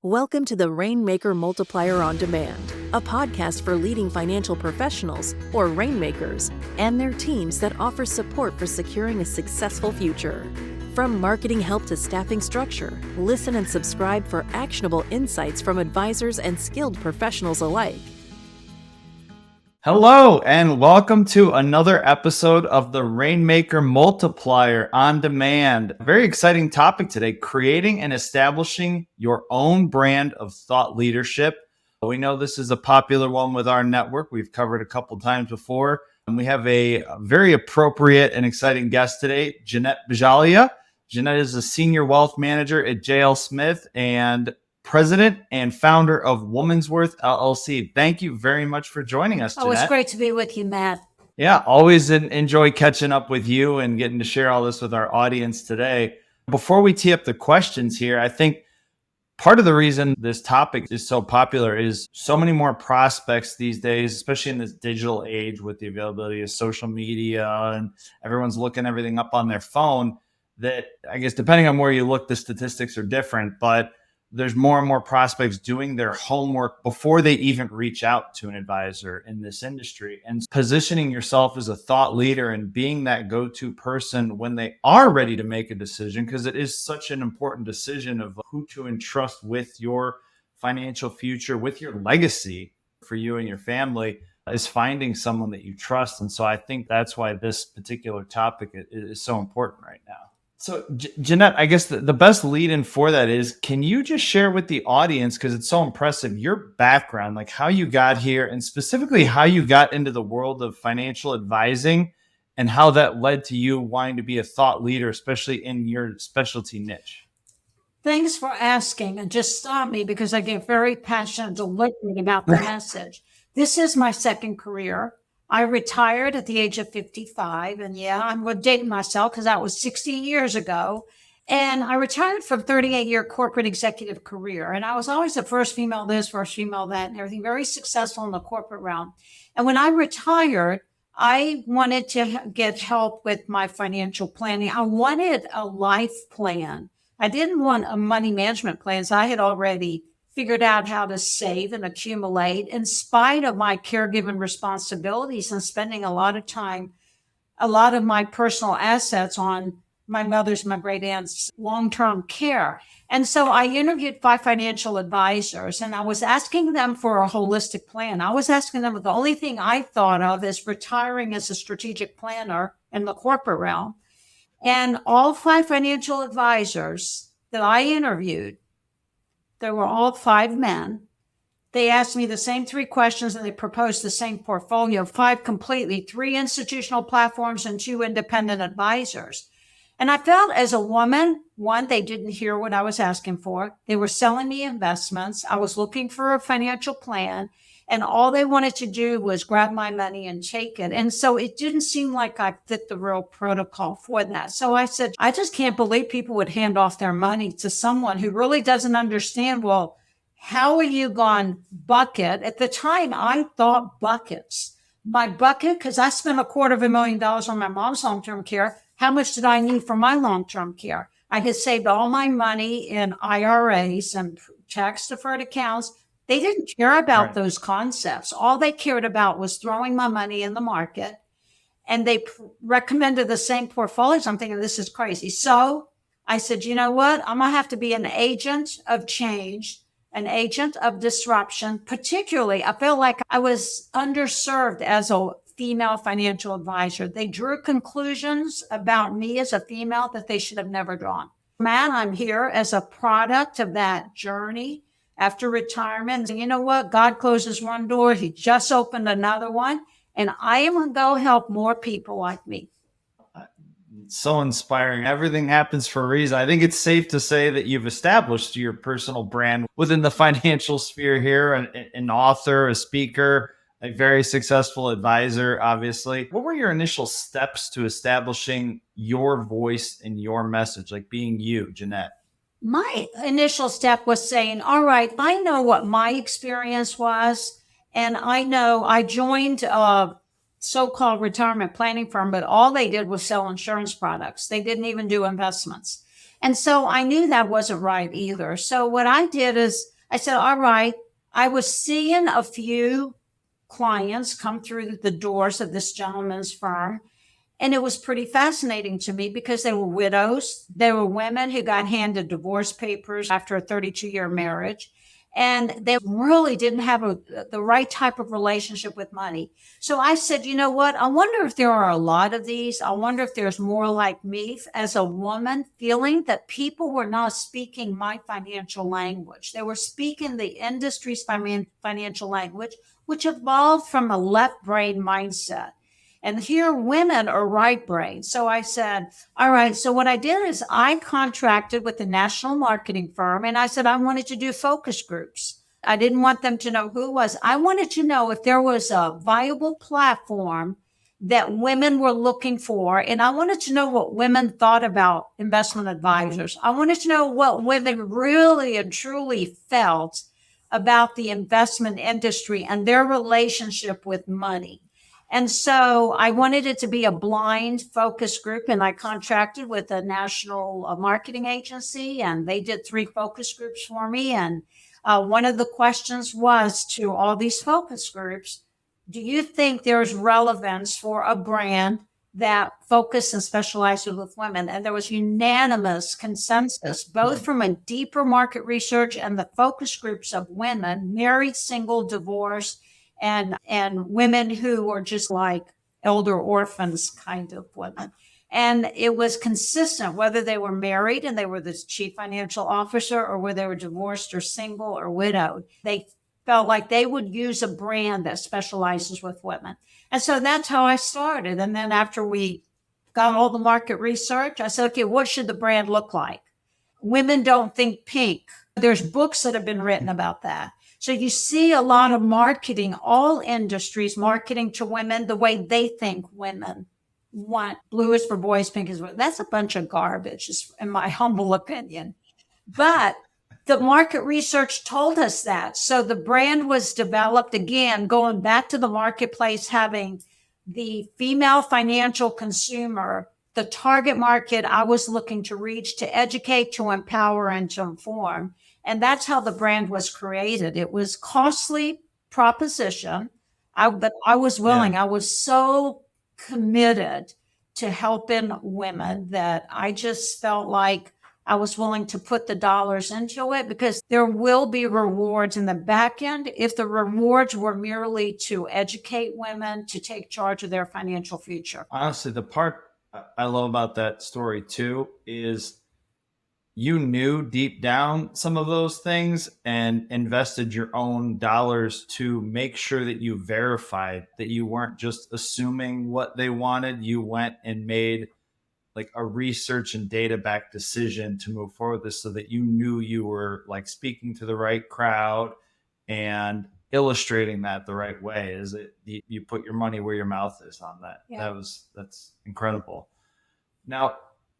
Welcome to the Rainmaker Multiplier on Demand, a podcast for leading financial professionals, or rainmakers, and their teams that offer support for securing a successful future. From marketing help to staffing structure, listen and subscribe for actionable insights from advisors and skilled professionals alike. Hello, and welcome to another episode of the Rainmaker Multiplier on Demand. Very exciting topic today, creating and establishing your own brand of thought leadership. We know this is a popular one with our network. We've covered a couple times before, and we have a very appropriate and exciting guest today, Jeannette Bajalia. Jeannette is a senior wealth manager at JL Smith and president and founder of Woman's Worth LLC. Thank you very much for joining us, Jeannette. Oh, it's great to be with you, Matt. Yeah, always enjoy catching up with you and getting to share all this with our audience today. Before we tee up the questions here, I think part of the reason this topic is so popular is so many more prospects these days, especially in this digital age with the availability of social media and everyone's looking everything up on their phone, that I guess depending on where you look, the statistics are different, but there's more and more prospects doing their homework before they even reach out to an advisor in this industry, and positioning yourself as a thought leader and being that go-to person when they are ready to make a decision, because it is such an important decision of who to entrust with your financial future, with your legacy for you and your family, is finding someone that you trust. And so I think that's why this particular topic is so important right now. So, Jeannette, I guess the best lead-in for that is, can you just share with the audience, because it's so impressive, your background, like how you got here and specifically how you got into the world of financial advising and how that led to you wanting to be a thought leader, especially in your specialty niche? Thanks for asking, and just stop me because I get very passionate and deliberate about the message. This is my second career. I retired at the age of 55, and yeah, I'm dating myself because that was 60 years ago. And I retired from a 38-year corporate executive career. And I was always the first female this, first female that, and everything, very successful in the corporate realm. And when I retired, I wanted to get help with my financial planning. I wanted a life plan. I didn't want a money management plan. So I had already figured out how to save and accumulate in spite of my caregiving responsibilities and spending a lot of time, a lot of my personal assets on my mother's, my great aunt's long-term care. And so I interviewed 5 financial advisors, and I was asking them for a holistic plan. I was asking them, the only thing I thought of is retiring as a strategic planner in the corporate realm. And all 5 financial advisors that I interviewed, they were all 5 men. They asked me the same 3 questions and they proposed the same portfolio, 5 completely, 3 institutional platforms and 2 independent advisors. And I felt as a woman, one, they didn't hear what I was asking for. They were selling me investments. I was looking for a financial plan, and all they wanted to do was grab my money and take it. And so it didn't seem like I fit the real protocol for that. So I said, I just can't believe people would hand off their money to someone who really doesn't understand, well, how are you going bucket? At the time, I thought buckets. My bucket, because I spent $250,000 on my mom's long-term care. How much did I need for my long-term care? I had saved all my money in IRAs and tax-deferred accounts. They didn't care about those concepts. All they cared about was throwing my money in the market. And they recommended the same portfolios. I'm thinking, this is crazy. So I said, you know what? I'm going to have to be an agent of change, an agent of disruption. Particularly, I felt like I was underserved as a female financial advisor. They drew conclusions about me as a female that they should have never drawn. Matt, I'm here as a product of that journey. After retirement, you know what? God closes one door. He just opened another one. And I am going to go help more people like me. So inspiring. Everything happens for a reason. I think it's safe to say that you've established your personal brand within the financial sphere here, an author, a speaker, a very successful advisor, obviously. What were your initial steps to establishing your voice and your message, like being you, Jeannette? My initial step was saying, all right, I know what my experience was. And I know I joined a so-called retirement planning firm, but all they did was sell insurance products. They didn't even do investments. And so I knew that wasn't right either. So what I did is I said, all right, I was seeing a few clients come through the doors of this gentleman's firm. And it was pretty fascinating to me because they were widows. They were women who got handed divorce papers after a 32-year marriage. And they really didn't have the right type of relationship with money. So I said, you know what? I wonder if there are a lot of these. I wonder if there's more like me as a woman feeling that people were not speaking my financial language. They were speaking the industry's financial language, which evolved from a left brain mindset. And here women are right brain. So I said, all right. So what I did is I contracted with a national marketing firm and I said, I wanted to do focus groups. I didn't want them to know who it was. I wanted to know if there was a viable platform that women were looking for. And I wanted to know what women thought about investment advisors. I wanted to know what women really and truly felt about the investment industry and their relationship with money. And so I wanted it to be a blind focus group, and I contracted with a national marketing agency, and they did 3 focus groups for me. And one of the questions was to all these focus groups, do you think there's relevance for a brand that focuses and specializes with women? And there was unanimous consensus, both from a deeper market research and the focus groups of women, married, single, divorced, and women who were just like elder orphans kind of women. And it was consistent, whether they were married and they were the chief financial officer or whether they were divorced or single or widowed. They felt like they would use a brand that specializes with women. And so that's how I started. And then after we got all the market research, I said, okay, what should the brand look like? Women don't think pink. There's books that have been written about that. So you see a lot of marketing, all industries marketing to women the way they think women want. Blue is for boys, pink is for, that's a bunch of garbage, in my humble opinion. But the market research told us that. So the brand was developed, again, going back to the marketplace, having the female financial consumer, the target market I was looking to reach, to educate, to empower, and to inform. And that's how the brand was created. It was costly proposition, but I was willing. I was so committed to helping women that I just felt like I was willing to put the dollars into it, because there will be rewards in the back end if the rewards were merely to educate women to take charge of their financial future. Honestly, the part I love about that story too is you knew deep down some of those things and invested your own dollars to make sure that you verified that you weren't just assuming what they wanted. You went and made like a research and data backed decision to move forward with this, so that you knew you were like speaking to the right crowd and illustrating that the right way. Is it you put your money where your mouth is on that. Yeah. That's incredible. Now,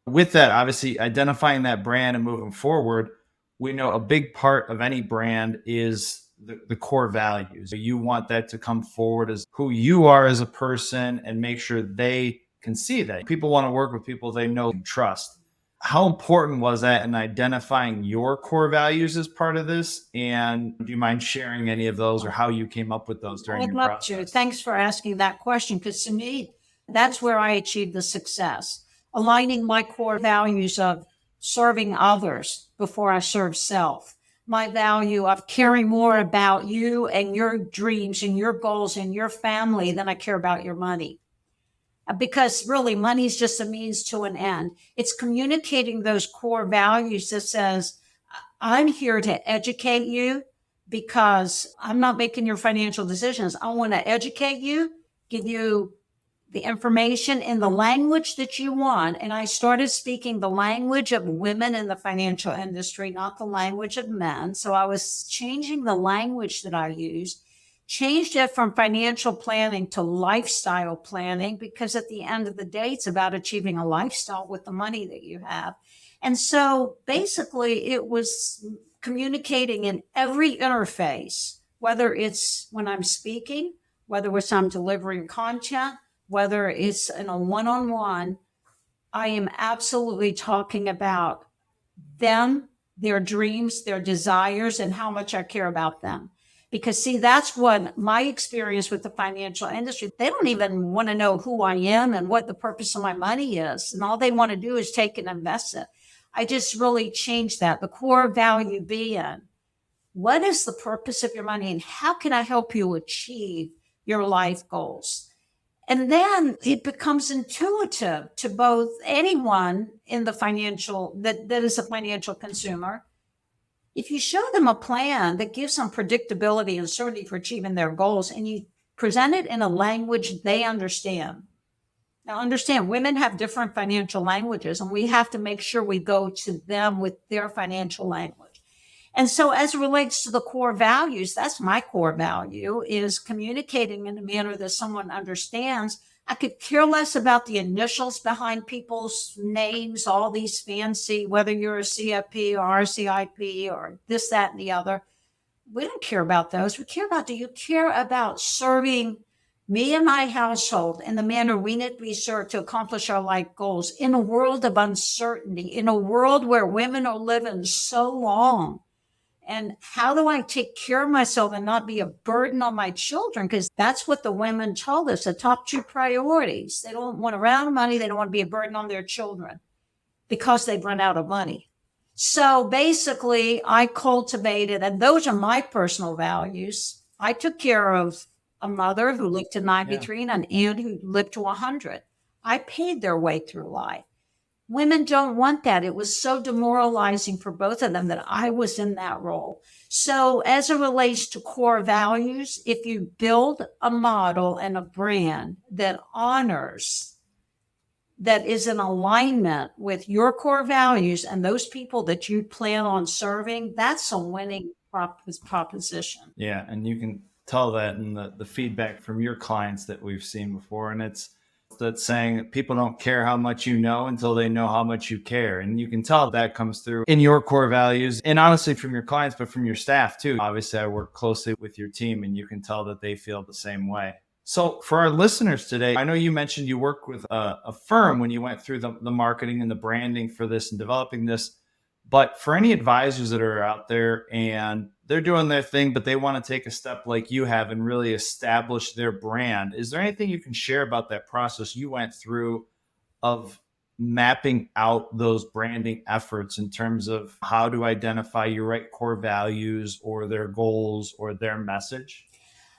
with that, obviously identifying that brand and moving forward, we know a big part of any brand is the core values. You want that to come forward as who you are as a person and make sure they can see that. People want to work with people they know and trust. How important was that in identifying your core values as part of this? And do you mind sharing any of those or how you came up with those during your process? I'd love to. Thanks for asking that question, because to me, that's where I achieved the success. Aligning my core values of serving others before I serve self. My value of caring more about you and your dreams and your goals and your family than I care about your money. Because really, money is just a means to an end. It's communicating those core values that says, I'm here to educate you because I'm not making your financial decisions. I want to educate you, give you the information in the language that you want. And I started speaking the language of women in the financial industry, not the language of men. So I was changing the language that I used, changed it from financial planning to lifestyle planning, because at the end of the day, it's about achieving a lifestyle with the money that you have. And so basically it was communicating in every interface, whether it's when I'm speaking, whether it's I'm delivering content, whether it's in a one-on-one, I am absolutely talking about them, their dreams, their desires, and how much I care about them. Because see, that's what my experience with the financial industry, they don't even want to know who I am and what the purpose of my money is. And all they want to do is take and invest it. I just really changed that. The core value being, what is the purpose of your money and how can I help you achieve your life goals? And then it becomes intuitive to both anyone in the financial, that is a financial consumer. If you show them a plan that gives them predictability and certainty for achieving their goals, and you present it in a language they understand. Now, understand, women have different financial languages, and we have to make sure we go to them with their financial language. And so as it relates to the core values, that's my core value, is communicating in a manner that someone understands. I could care less about the initials behind people's names, all these fancy, whether you're a CFP or RCIP or this, that, and the other. We don't care about those. We care about, do you care about serving me and my household in the manner we need to be served to accomplish our life goals in a world of uncertainty, in a world where women are living so long? And how do I take care of myself and not be a burden on my children? Because that's what the women told us, the top two priorities. They don't want to run out of money. They don't want to be a burden on their children because they've run out of money. So basically, I cultivated, and those are my personal values. I took care of a mother who lived to 93 and an aunt who lived to 100. I paid their way through life. Women don't want that. It was so demoralizing for both of them that I was in that role. So as it relates to core values, if you build a model and a brand that honors, that is in alignment with your core values and those people that you plan on serving, that's a winning proposition. Yeah, and you can tell that in the feedback from your clients that we've seen before. And it's that saying that people don't care how much you know until they know how much you care. And you can tell that comes through in your core values and honestly from your clients, but from your staff too. Obviously, I work closely with your team and you can tell that they feel the same way. So for our listeners today, I know you mentioned you worked with a firm when you went through the marketing and the branding for this and developing this. But for any advisors that are out there and they're doing their thing, but they want to take a step like you have and really establish their brand, is there anything you can share about that process you went through of mapping out those branding efforts in terms of how to identify your right core values or their goals or their message?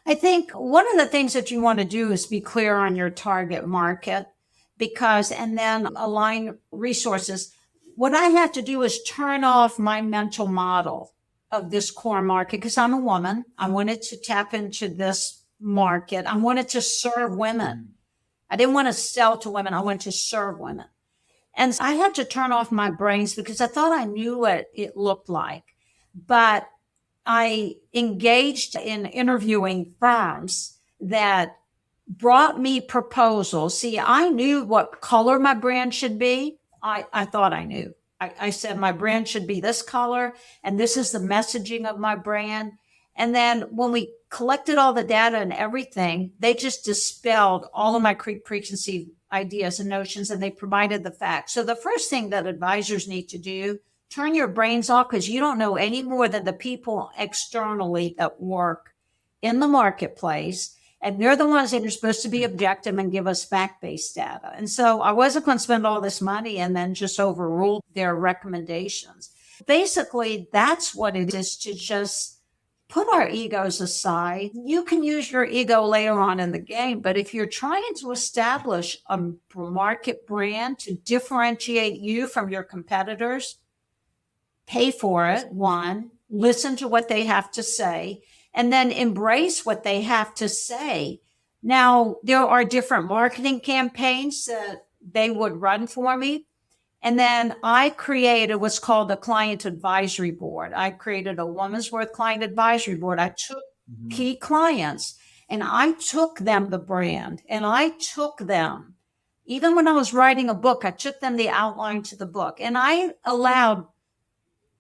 I think one of the things that you want to do is be clear on your target market and then align resources. What I had to do is turn off my mental model of this core market because I'm a woman. I wanted to tap into this market. I wanted to serve women. I didn't want to sell to women. I wanted to serve women. And I had to turn off my brains because I thought I knew what it looked like. But I engaged in interviewing firms that brought me proposals. See, I knew what color my brand should be. I thought I knew. I said my brand should be this color, and this is the messaging of my brand. And then when we collected all the data and everything, they just dispelled all of my preconceived ideas and notions, and they provided the facts. So the first thing that advisors need to do, turn your brains off because you don't know any more than the people externally that work in the marketplace. And they're the ones that are supposed to be objective and give us fact-based data. And so I wasn't going to spend all this money and then just overrule their recommendations. Basically, that's what it is, to just put our egos aside. You can use your ego later on in the game, but if you're trying to establish a market brand to differentiate you from your competitors, pay for it, one, listen to what they have to say, and then embrace what they have to say. Now, there are different marketing campaigns that they would run for me. And then I created what's called a client advisory board. I created a Women's Worth client advisory board. I took key clients and I took them the brand and I took them, even when I was writing a book, I took them the outline to the book and I allowed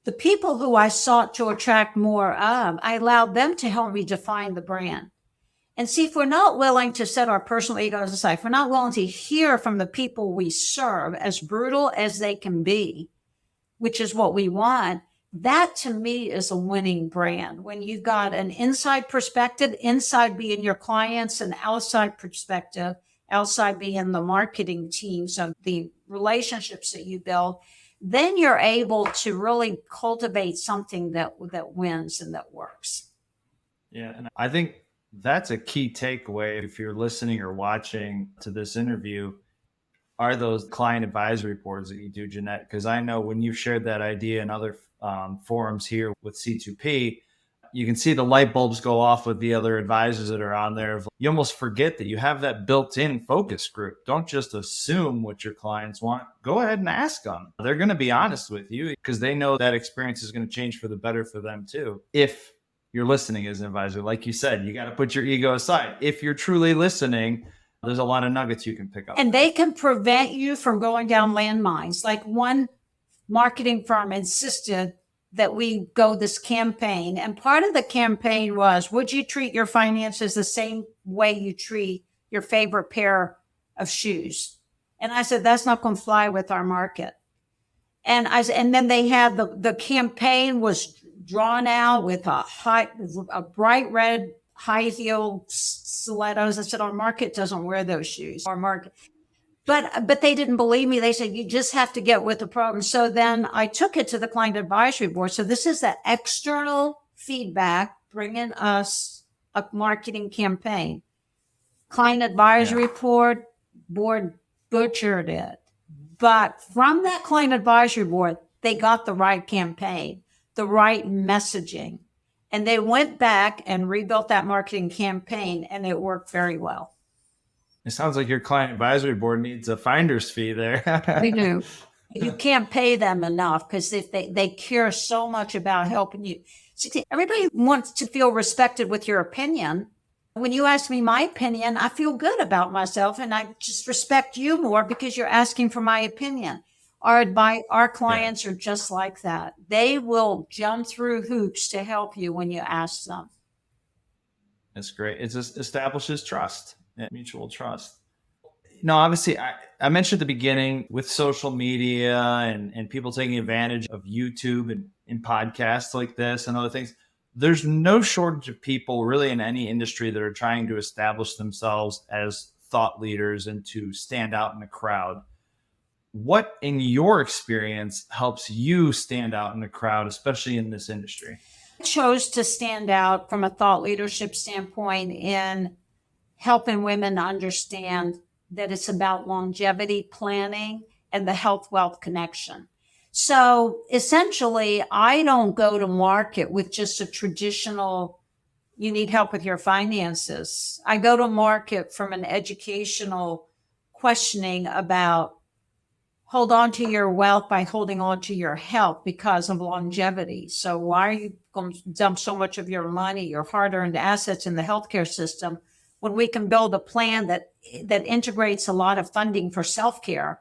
the people who I sought to attract more of, I allowed them to help me define the brand. And see, if we're not willing to set our personal egos aside, if we're not willing to hear from the people we serve, as brutal as they can be, which is what we want, that to me is a winning brand. When you've got an inside perspective, inside being your clients, and outside perspective, outside being the marketing teams of the relationships that you build, then you're able to really cultivate something that wins and that works. Yeah. And I think that's a key takeaway if you're listening or watching to this interview, are those client advisory boards that you do, Jeannette. Because I know when you've shared that idea in other forums here with C2P, you can see the light bulbs go off with the other advisors that are on there. You almost forget that you have that built-in focus group. Don't just assume what your clients want. Go ahead and ask them. They're going to be honest with you because they know that experience is going to change for the better for them too. If you're listening as an advisor, like you said, you got to put your ego aside. If you're truly listening, there's a lot of nuggets you can pick up. And they can prevent you from going down landmines. Like one marketing firm insisted that we go this campaign. And part of the campaign was, would you treat your finances the same way you treat your favorite pair of shoes? And I said, that's not going to fly with our market. And then they had the campaign was drawn out with a bright red high heel stilettos. I said, our market doesn't wear those shoes. Our market. But they didn't believe me. They said, you just have to get with the program. So then I took it to the client advisory board. So this is that external feedback bringing us a marketing campaign. Client advisory board butchered it. But from that client advisory board, they got the right campaign, the right messaging. And they went back and rebuilt that marketing campaign, and it worked very well. It sounds like your client advisory board needs a finder's fee there. They do. You can't pay them enough because if they care so much about helping you. See, everybody wants to feel respected with your opinion. When you ask me my opinion, I feel good about myself, and I just respect you more because you're asking for my opinion. Our clients are just like that. They will jump through hoops to help you when you ask them. That's great. It just establishes trust. Mutual trust. No, obviously, I mentioned at the beginning with social media and people taking advantage of YouTube and podcasts like this and other things, there's no shortage of people really in any industry that are trying to establish themselves as thought leaders and to stand out in a crowd. What, in your experience, helps you stand out in the crowd, especially in this industry? I chose to stand out from a thought leadership standpoint in helping women understand that it's about longevity planning and the health wealth connection. So essentially, I don't go to market with just a traditional, you need help with your finances. I go to market from an educational questioning about hold on to your wealth by holding on to your health because of longevity. So why are you going to dump so much of your money, your hard-earned assets in the healthcare system when we can build a plan that integrates a lot of funding for self-care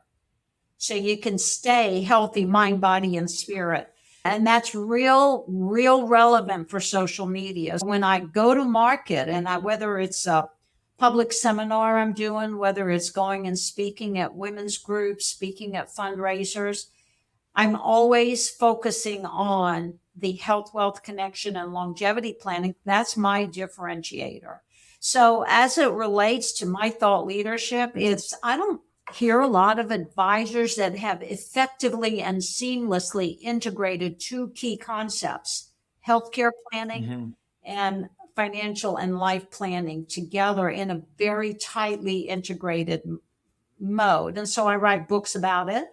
so you can stay healthy, mind, body, and spirit. And that's real relevant for social media. When I go to market and whether it's a public seminar I'm doing, whether it's going and speaking at women's groups, speaking at fundraisers, I'm always focusing on the health wealth connection and longevity planning. That's my differentiator. So as it relates to my thought leadership, I don't hear a lot of advisors that have effectively and seamlessly integrated two key concepts, healthcare planning and financial and life planning together in a very tightly integrated mode. And so I write books about it.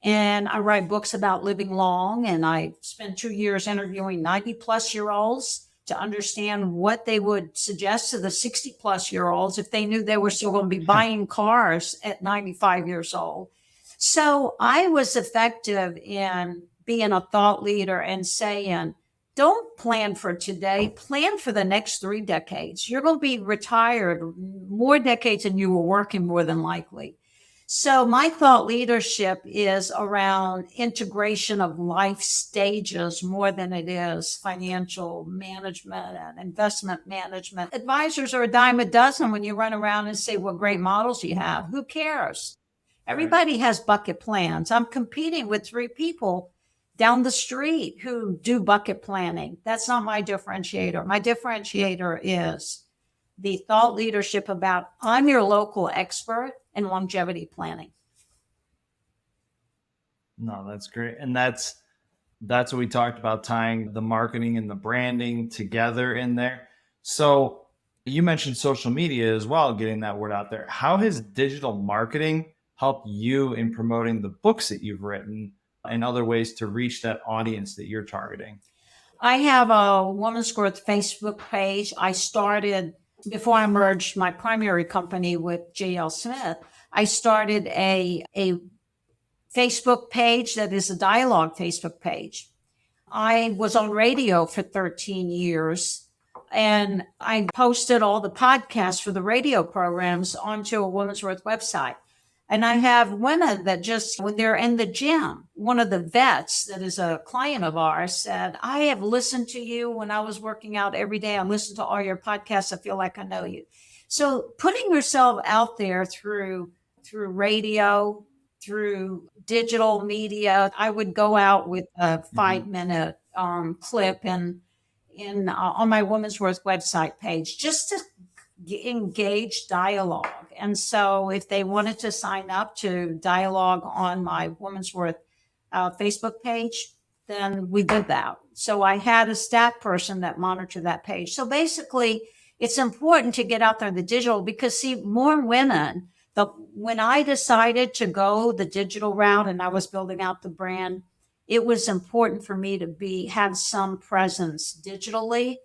And I write books about living long. And I spent 2 years interviewing 90-plus-year-olds to understand what they would suggest to the 60-plus-year-olds if they knew they were still going to be buying cars at 95 years old. So I was effective in being a thought leader and saying, don't plan for today, plan for the next 3 decades. You're going to be retired more decades than you were working, more than likely. So my thought leadership is around integration of life stages more than it is financial management and investment management. Advisors are a dime a dozen when you run around and say what great models you have. Who cares? Everybody has bucket plans. I'm competing with 3 people down the street who do bucket planning. That's not my differentiator. My differentiator is the thought leadership about I'm your local expert in longevity planning. No, that's great. And that's what we talked about, tying the marketing and the branding together in there. So you mentioned social media as well, getting that word out there. How has digital marketing helped you in promoting the books that you've written and other ways to reach that audience that you're targeting? I have a Woman's Growth Facebook page. I started before I merged my primary company with J.L. Smith. I started a Facebook page that is a dialogue Facebook page. I was on radio for 13 years, and I posted all the podcasts for the radio programs onto a Women's Worth website. And I have women that just, when they're in the gym, one of the vets that is a client of ours said, I have listened to you when I was working out every day. I listened to all your podcasts. I feel like I know you. So putting yourself out there through radio, through digital media, I would go out with a 5-minute clip on my Women's Worth website page just to engage dialogue. And so if they wanted to sign up to dialogue on my Women's Worth Facebook page, then we did that. So I had a staff person that monitored that page. So basically, it's important to get out there in the digital because, see, more women, when I decided to go the digital route and I was building out the brand, it was important for me to have some presence digitally.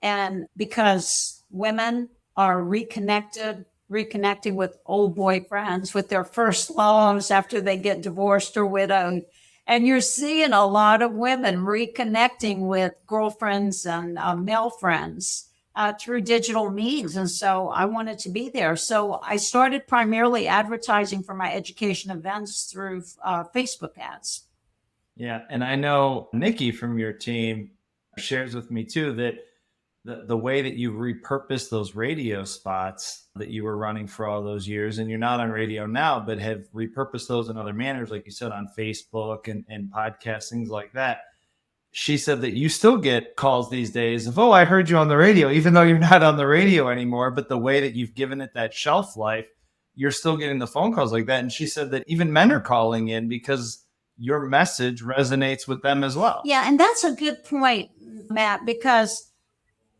And because women are reconnecting with old boyfriends, with their first loves after they get divorced or widowed. And you're seeing a lot of women reconnecting with girlfriends and male friends through digital means. And so I wanted to be there. So I started primarily advertising for my education events through Facebook ads. Yeah. And I know Nikki from your team shares with me too that the way that you repurposed those radio spots that you were running for all those years, and you're not on radio now, but have repurposed those in other manners, like you said, on Facebook and podcasts, things like that. She said that you still get calls these days of, oh, I heard you on the radio, even though you're not on the radio anymore. But the way that you've given it that shelf life, you're still getting the phone calls like that. And she said that even men are calling in because your message resonates with them as well. Yeah, and that's a good point, Matt, because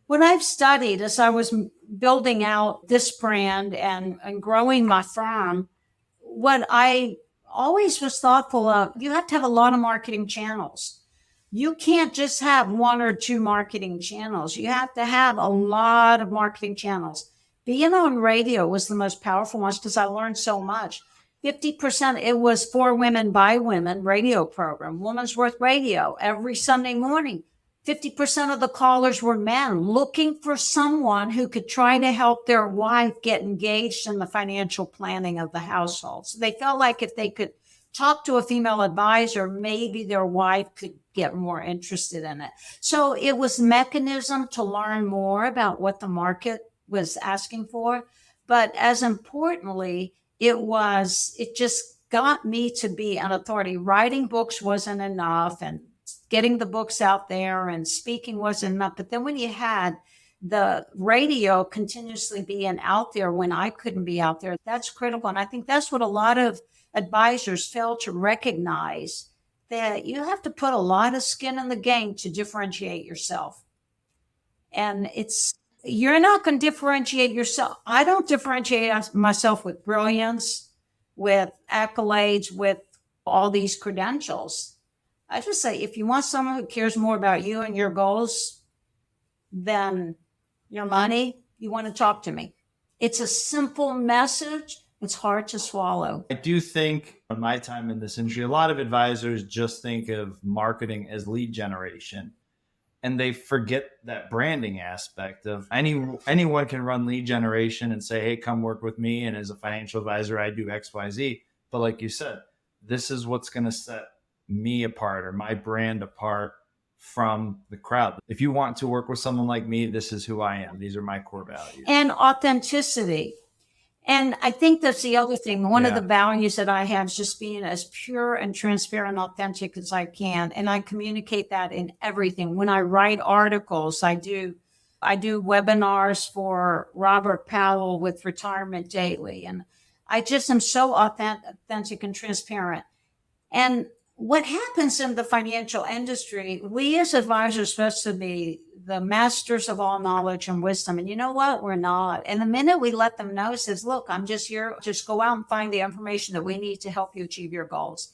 what I've studied as I was building out this brand and growing my firm, what I always was thoughtful of, you have to have a lot of marketing channels. You can't just have 1 or 2 marketing channels. You have to have a lot of marketing channels. Being on radio was the most powerful one because I learned so much. 50%, it was for women by women radio program, Women's Worth Radio, every Sunday morning. 50% of the callers were men looking for someone who could try to help their wife get engaged in the financial planning of the household. So they felt like if they could talk to a female advisor, maybe their wife could get more interested in it. So it was a mechanism to learn more about what the market was asking for. But as importantly, it just got me to be an authority. Writing books wasn't enough, and getting the books out there and speaking wasn't enough. But then when you had the radio continuously being out there when I couldn't be out there, that's critical. And I think that's what a lot of advisors fail to recognize, that you have to put a lot of skin in the game to differentiate yourself. And you're not going to differentiate yourself. I don't differentiate myself with brilliance, with accolades, with all these credentials. I just say, if you want someone who cares more about you and your goals than your money, you want to talk to me. It's a simple message. It's hard to swallow. I do think in my time in this industry, a lot of advisors just think of marketing as lead generation. And they forget that branding aspect of anyone can run lead generation and say, hey, come work with me. And as a financial advisor, I do X, Y, Z. But like you said, this is what's going to set me apart or my brand apart from the crowd. If you want to work with someone like me, this is who I am. These are my core values. And authenticity. And I think that's the other thing. One of the Yeah. values that I have is just being as pure and transparent, authentic as I can. And I communicate that in everything. When I write articles, I do webinars for Robert Powell with Retirement Daily. And I just am so authentic and transparent. And what happens in the financial industry, we as advisors are supposed to be the masters of all knowledge and wisdom. And you know what? We're not. And the minute we let them know, says, look, I'm just here, just go out and find the information that we need to help you achieve your goals.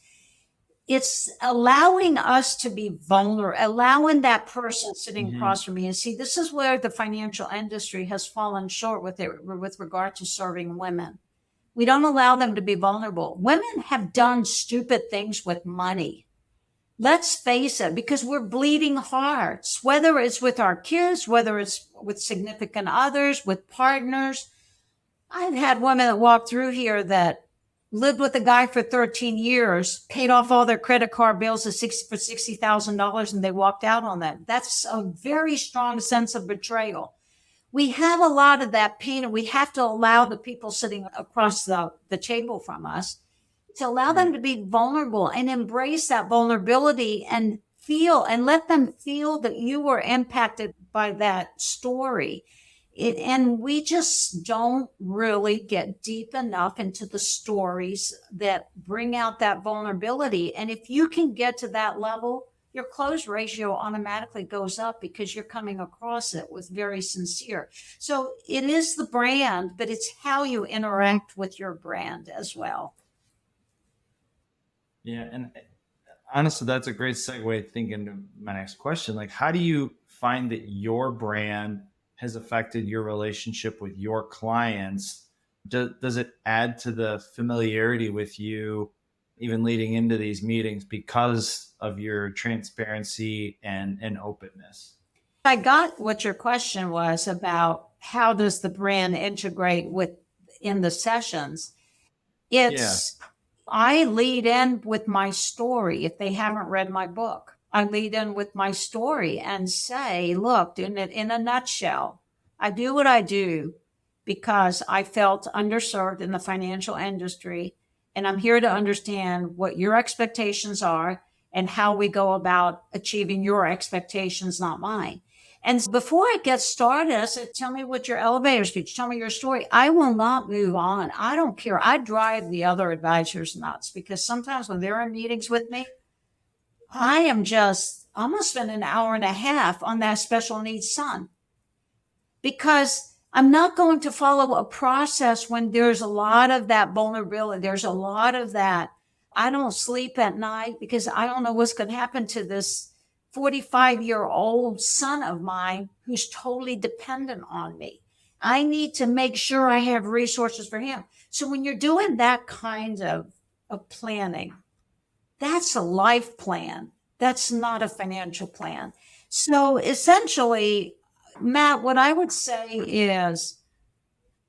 It's allowing us to be vulnerable, allowing that person sitting across from me. And see, this is where the financial industry has fallen short with regard to serving women. We don't allow them to be vulnerable. Women have done stupid things with money. Let's face it, because we're bleeding hearts, whether it's with our kids, whether it's with significant others, with partners. I've had women that walk through here that lived with a guy for 13 years, paid off all their credit card bills for $60,000, and they walked out on that. That's a very strong sense of betrayal. We have a lot of that pain, and we have to allow the people sitting across the table from us to allow them to be vulnerable and embrace that vulnerability and feel and let them feel that you were impacted by that story. And we just don't really get deep enough into the stories that bring out that vulnerability. And if you can get to that level, your close ratio automatically goes up because you're coming across it with very sincere. So it is the brand, but it's how you interact with your brand as well. Yeah. And honestly, that's a great segue thinking to my next question. Like, how do you find that your brand has affected your relationship with your clients? Does it add to the familiarity with you, even leading into these meetings, because of your transparency and openness? I got what your question was about how does the brand integrate in the sessions. It's I lead in with my story. If they haven't read my book, I lead in with my story and say, look, in a nutshell, I do what I do because I felt underserved in the financial industry. And I'm here to understand what your expectations are and how we go about achieving your expectations, not mine. And before I get started, I said, tell me what your elevator speech, tell me your story. I will not move on. I don't care. I drive the other advisors nuts because sometimes when they're in meetings with me, I'm going to spend an hour and a half on that special needs son because I'm not going to follow a process when there's a lot of that vulnerability. There's a lot of that. I don't sleep at night because I don't know what's going to happen to this 45-year-old son of mine who's totally dependent on me. I need to make sure I have resources for him. So when you're doing that kind of planning, that's a life plan. That's not a financial plan. So essentially, Matt, what I would say is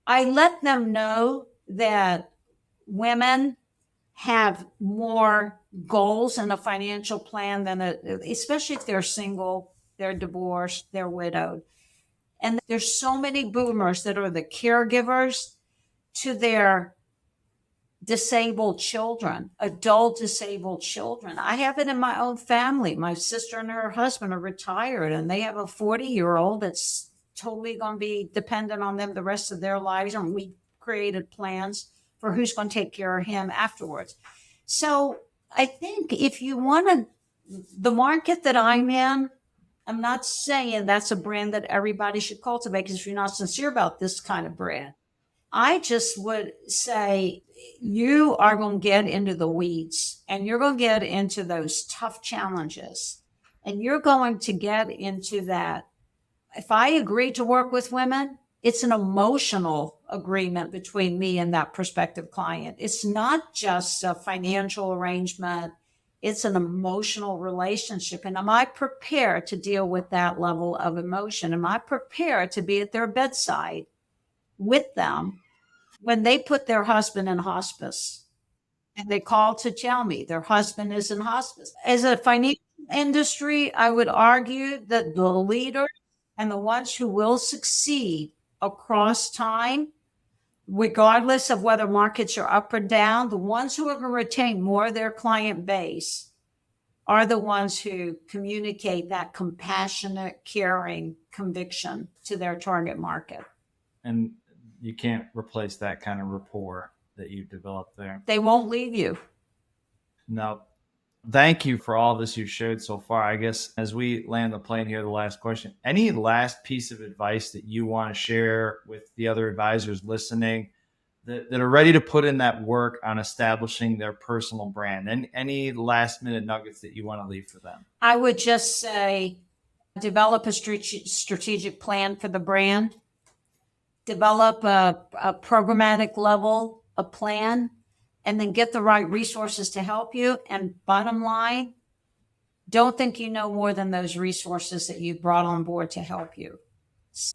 I let them know that women have more goals in a financial plan than especially if they're single, they're divorced, they're widowed. And there's so many boomers that are the caregivers to their disabled children, adult disabled children. I have it in my own family. My sister and her husband are retired and they have a 40-year-old that's totally going to be dependent on them the rest of their lives. And we created plans for who's going to take care of him afterwards. So I think if you want the market that I'm in, I'm not saying that's a brand that everybody should cultivate because if you're not sincere about this kind of brand, I just would say you are going to get into the weeds and you're going to get into those tough challenges and you're going to get into that. If I agree to work with women, it's an emotional agreement between me and that prospective client. It's not just a financial arrangement. It's an emotional relationship. And am I prepared to deal with that level of emotion? Am I prepared to be at their bedside with them when they put their husband in hospice and they call to tell me their husband is in hospice? As a financial industry, I would argue that the leaders and the ones who will succeed across time regardless of whether markets are up or down, the ones who are going to retain more of their client base are the ones who communicate that compassionate, caring conviction to their target market. And you can't replace that kind of rapport that you've developed there. They won't leave you. No. Thank you for all this you've shared so far. I guess as we land the plane here, the last question, any last piece of advice that you want to share with the other advisors listening that are ready to put in that work on establishing their personal brand? And any last minute nuggets that you want to leave for them? I would just say, develop a strategic plan for the brand, develop a programmatic level, a plan, and then get the right resources to help you. And bottom line, don't think you know more than those resources that you've brought on board to help you.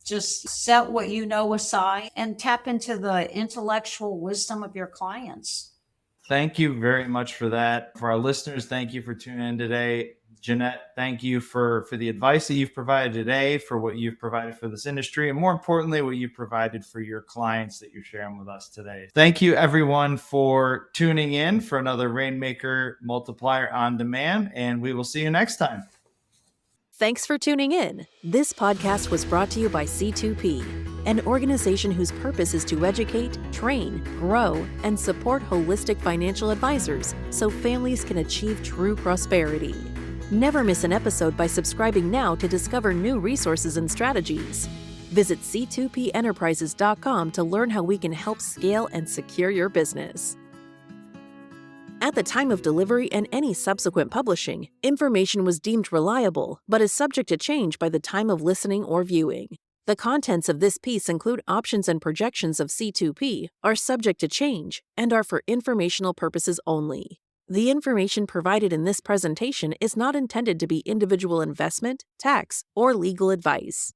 Just set what you know aside and tap into the intellectual wisdom of your clients. Thank you very much for that. For our listeners, thank you for tuning in today. Jeannette, thank you for the advice that you've provided today, for what you've provided for this industry, and more importantly, what you've provided for your clients that you're sharing with us today. Thank you, everyone, for tuning in for another Rainmaker Multiplier on Demand, and we will see you next time. Thanks for tuning in. This podcast was brought to you by C2P, an organization whose purpose is to educate, train, grow, and support holistic financial advisors so families can achieve true prosperity. Never miss an episode by subscribing now to discover new resources and strategies. Visit c2penterprises.com to learn how we can help scale and secure your business. At the time of delivery and any subsequent publishing, information was deemed reliable, but is subject to change by the time of listening or viewing. The contents of this piece include options and projections of C2P, are subject to change, and are for informational purposes only. The information provided in this presentation is not intended to be individual investment, tax, or legal advice.